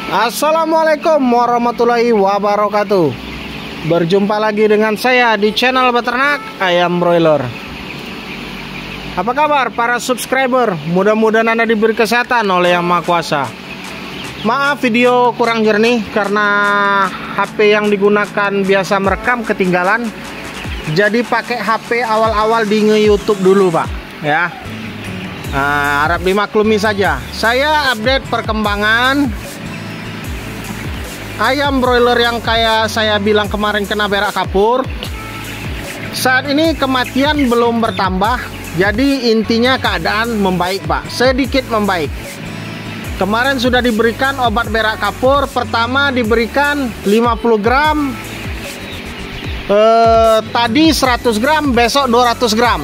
Assalamualaikum warahmatullahi wabarakatuh. Berjumpa lagi dengan saya di channel Beternak Ayam Broiler. Apa kabar para subscriber? Mudah-mudahan Anda diberi kesehatan oleh Yang Maha Kuasa. Maaf video kurang jernih karena HP yang digunakan biasa merekam ketinggalan. Jadi pakai HP awal-awal di nge-YouTube dulu, Pak. Ya. Harap dimaklumi saja. Saya update perkembangan ayam broiler yang kayak saya bilang kemarin kena berak kapur. Saat ini kematian belum bertambah. Jadi intinya keadaan membaik, Pak. Sedikit membaik. Kemarin sudah diberikan obat berak kapur. Pertama diberikan 50 gram. Tadi 100 gram, besok 200 gram.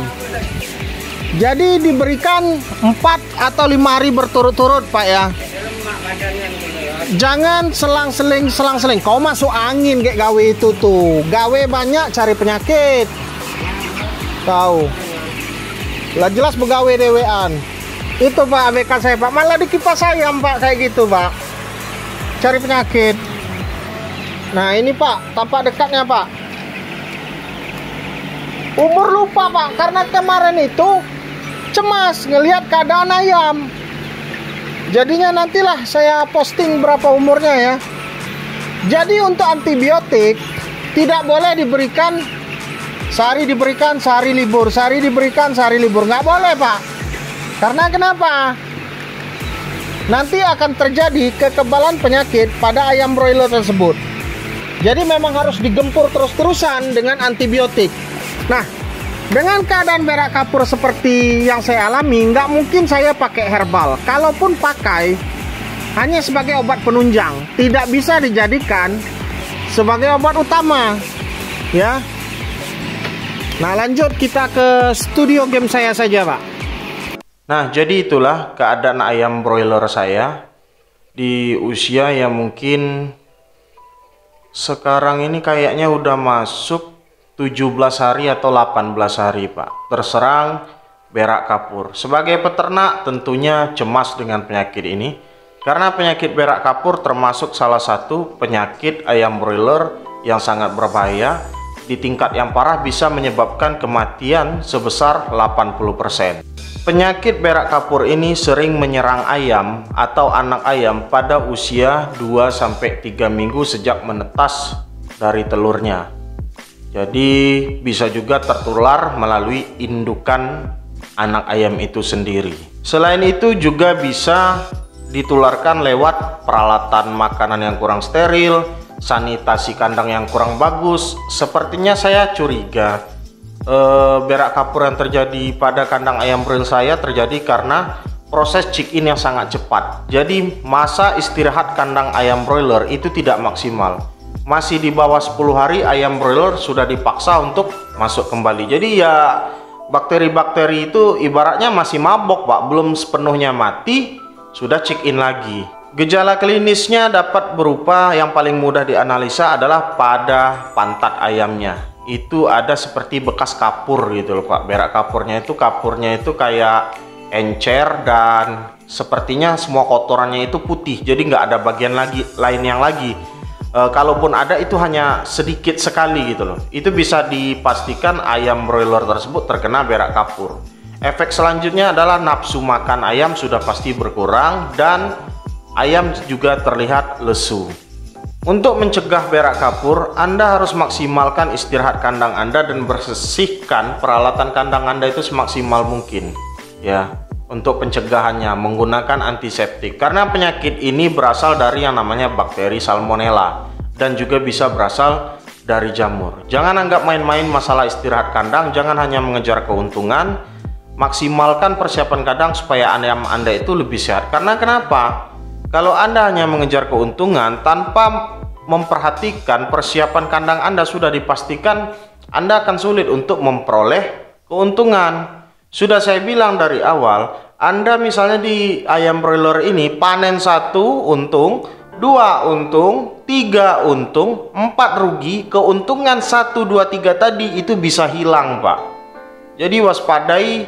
Jadi diberikan 4 atau 5 hari berturut-turut, Pak, ya. Jangan selang-seling. Kau masuk angin kayak gawe itu tuh. Gawe banyak cari penyakit. Tahu. Lah jelas begawe dewean. Itu Pak ABK saya, Pak. Malah di kipas ayam, Pak, kayak gitu, Pak. Cari penyakit. Nah, ini Pak, tampak dekatnya, Pak. Umur lupa, Pak, karena kemarin itu cemas ngelihat keadaan ayam. Jadinya nantilah saya posting berapa umurnya ya. Jadi untuk antibiotik tidak boleh diberikan sehari diberikan sehari libur, sehari diberikan sehari libur, nggak boleh, Pak. Karena kenapa? Nanti akan terjadi kekebalan penyakit pada ayam broiler tersebut. Jadi memang harus digempur terus-terusan dengan antibiotik. Nah, dengan keadaan berak kapur seperti yang saya alami, nggak mungkin saya pakai herbal. Kalaupun pakai, hanya sebagai obat penunjang, tidak bisa dijadikan sebagai obat utama, ya. Nah, lanjut kita ke studio game saya saja, Pak. Nah, jadi itulah keadaan ayam broiler saya di usia yang mungkin sekarang ini kayaknya udah masuk 17 hari atau 18 hari, Pak. Terserang berak kapur. Sebagai peternak tentunya cemas dengan penyakit ini. Karena penyakit berak kapur termasuk salah satu penyakit ayam broiler yang sangat berbahaya. Di tingkat yang parah bisa menyebabkan kematian sebesar 80%. Penyakit berak kapur ini sering menyerang ayam atau anak ayam pada usia 2-3 minggu sejak menetas dari telurnya. Jadi bisa juga tertular melalui indukan anak ayam itu sendiri. Selain itu juga bisa ditularkan lewat peralatan makanan yang kurang steril, sanitasi kandang yang kurang bagus. Sepertinya saya curiga berak kapur yang terjadi pada kandang ayam broiler saya terjadi karena proses check-in yang sangat cepat. Jadi masa istirahat kandang ayam broiler itu tidak maksimal. Masih di bawah 10 hari ayam broiler sudah dipaksa untuk masuk kembali. Jadi ya bakteri-bakteri itu ibaratnya masih mabok, Pak, belum sepenuhnya mati sudah check in lagi. Gejala klinisnya dapat berupa yang paling mudah dianalisa adalah pada pantat ayamnya. Itu ada seperti bekas kapur gitu loh, Pak. Berak kapurnya itu kayak encer dan sepertinya semua kotorannya itu putih. Jadi nggak ada bagian lain yang lagi. Kalaupun ada itu hanya sedikit sekali gitu loh. Itu bisa dipastikan ayam broiler tersebut terkena berak kapur. Efek selanjutnya adalah nafsu makan ayam sudah pasti berkurang dan ayam juga terlihat lesu. Untuk mencegah berak kapur, Anda harus maksimalkan istirahat kandang Anda dan bersihkan peralatan kandang Anda itu semaksimal mungkin. Ya, untuk pencegahannya menggunakan antiseptik karena penyakit ini berasal dari yang namanya bakteri salmonella dan juga bisa berasal dari jamur. Jangan anggap main-main masalah istirahat kandang, jangan hanya mengejar keuntungan, maksimalkan persiapan kandang supaya ayam Anda itu lebih sehat. Karena kenapa? Kalau Anda hanya mengejar keuntungan tanpa memperhatikan persiapan kandang Anda, sudah dipastikan Anda akan sulit untuk memperoleh keuntungan. Sudah saya bilang dari awal, Anda misalnya di ayam broiler ini panen 1 untung, 2 untung, 3 untung, 4 rugi, keuntungan 1, 2, 3 tadi itu bisa hilang, Pak. Jadi waspadai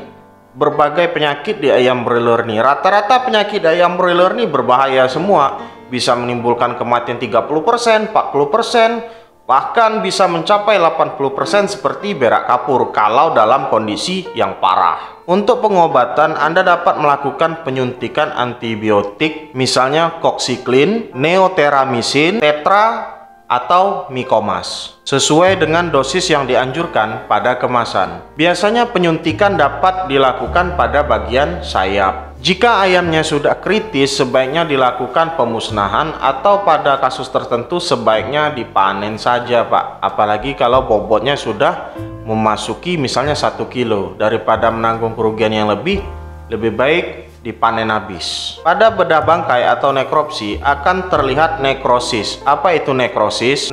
berbagai penyakit di ayam broiler nih. Rata-rata penyakit ayam broiler nih berbahaya semua. bisa menimbulkan kematian 30%, 40%, bahkan bisa mencapai 80% seperti berak kapur kalau dalam kondisi yang parah. Untuk pengobatan, Anda dapat melakukan penyuntikan antibiotik, misalnya Koxiklin, Neoteramisin, Tetra, atau Mikomas, sesuai dengan dosis yang dianjurkan pada kemasan. Biasanya penyuntikan dapat dilakukan pada bagian sayap. Jika ayamnya sudah kritis, sebaiknya dilakukan pemusnahan, atau pada kasus tertentu sebaiknya dipanen saja, Pak. Apalagi kalau bobotnya sudah memasuki misalnya 1 kilo. Daripada menanggung kerugian yang lebih baik dipanen habis. Pada bedah bangkai atau nekropsi akan terlihat nekrosis. Apa itu nekrosis?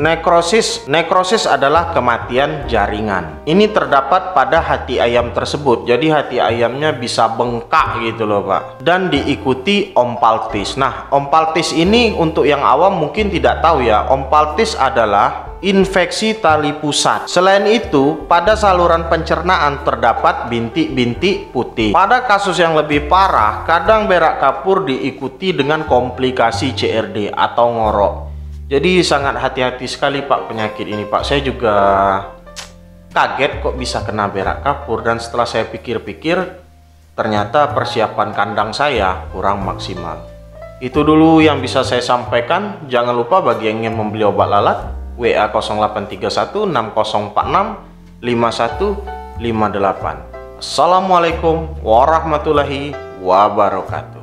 Nekrosis adalah kematian jaringan. Ini terdapat pada hati ayam tersebut. Jadi hati ayamnya bisa bengkak gitu loh, Pak. Dan diikuti ompaltis. Nah, ompaltis ini untuk yang awam mungkin tidak tahu ya. Ompaltis adalah infeksi tali pusat. Selain itu, pada saluran pencernaan terdapat bintik-bintik putih. Pada kasus yang lebih parah, kadang berak kapur diikuti dengan komplikasi CRD atau ngorok. Jadi sangat hati-hati sekali, Pak, penyakit ini, Pak. Saya juga kaget kok bisa kena berak kapur, dan setelah saya pikir-pikir, ternyata persiapan kandang saya kurang maksimal. Itu dulu yang bisa saya sampaikan. Jangan lupa bagi yang ingin membeli obat lalat, WA 0831 6046 5158. Assalamualaikum warahmatullahi wabarakatuh.